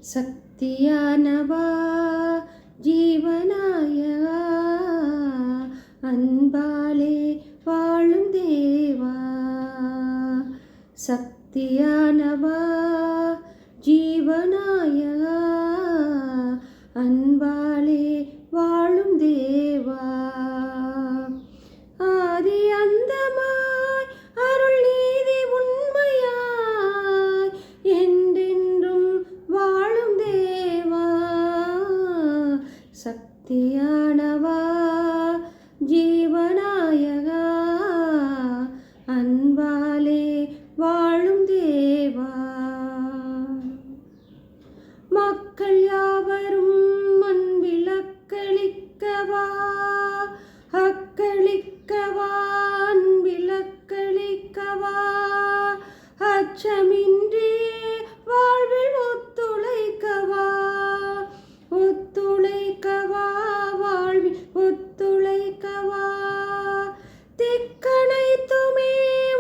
சக்தியானவா ஜீவனாயகா அன்பாலே வாழும் தேவா. சக்தியானவா ஜீவனாயகா அன்பாலே வாழும் தேவா. ஆதி அந்தமாய் அருள் நீதி உண்மையாய் என்றென்றும் வாழும் தேவா. சக்தியானவா ஜீவனாயகா அன்பாலே வாழும் தேவா. மக்கள் யாவரும் அன்பிலக்களிக்கவா அக்களிக்கவா அன்பிலக்களிக்கவா அச்சமின்றி வாழ்வில் ஒத்துழைக்கவா ஒத்துழைக்கவா வாழ்வில் ஒத்துழைக்கவா. திக்கனைத்துமே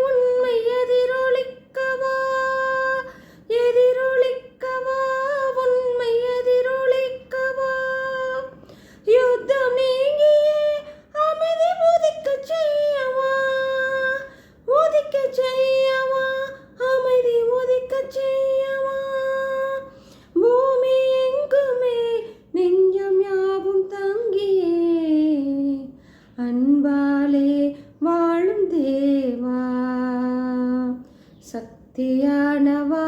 உண்மை எதிரொலிக்கவா எதிரொலிக்கவா உண்மை எதிரொலிக்கவா. யுத்தம் நீங்கியே அமைதி உதிக்கச் செய்யவா உதிக்கச் செய்யவா அமைதி உதிக்கச் செய்யவா. பூமி எங்குமே நெஞ்சம் யாவும் தங்கியே அன்பாலே வாழும் தேவா. சக்தியானவா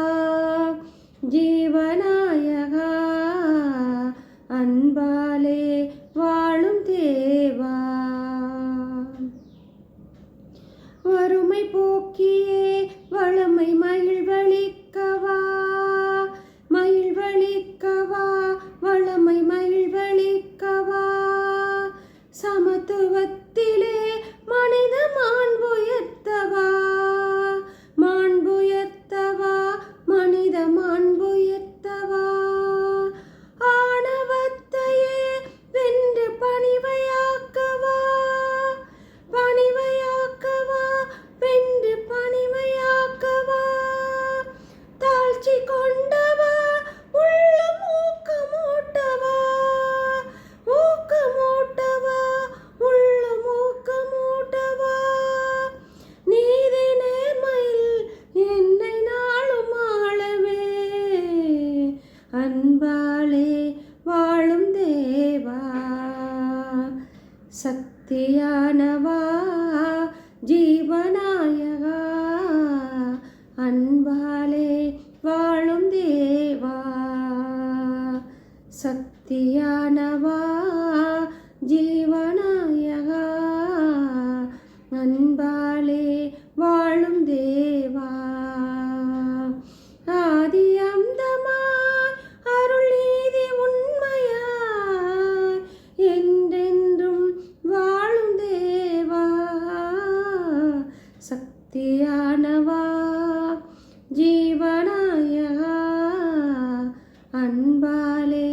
ஜீவனாயகா அன்பாலே வாழும் தேவா. வறுமை போக்கியே வளமை மகிழ்வளிக்கவா மகிழ்வளிக்கவா வளமை மகிழ்வளிக்கவா. சமத்துவத்திலே மனித மாண்புயர்த்தவா மாண்புயர்த்தவா மனித மாண்புயர்த்தவா. ஆணவத்தையே வென்று பணிவையாக்கவா பணிவையாக்கவா வென்று பணிவையாக்கவா. தாழ்ச்சி கொண்டவா உள்ளம் ஊக்கமூட்டவா ஊக்கமூட்டவா உள்ளம் ஊக்கமூட்டவா. நீதி நேர்மையில் என்னை நாளும் ஆளவே அன்பாலே வாழும் தேவா. சக்தியானவா ஜீவனாயகா அன்பாலே வாழும் தேவா. சக்தியானவா ஜீவனாயகா அன்பாலே வாழும் தேவா. ஆதி அந்தமாய் அருள் நீதி உண்மையாய் என்றென்றும் வாழும் தேவா. சக்தியானவா ஜீவனாயகா அன்பாலே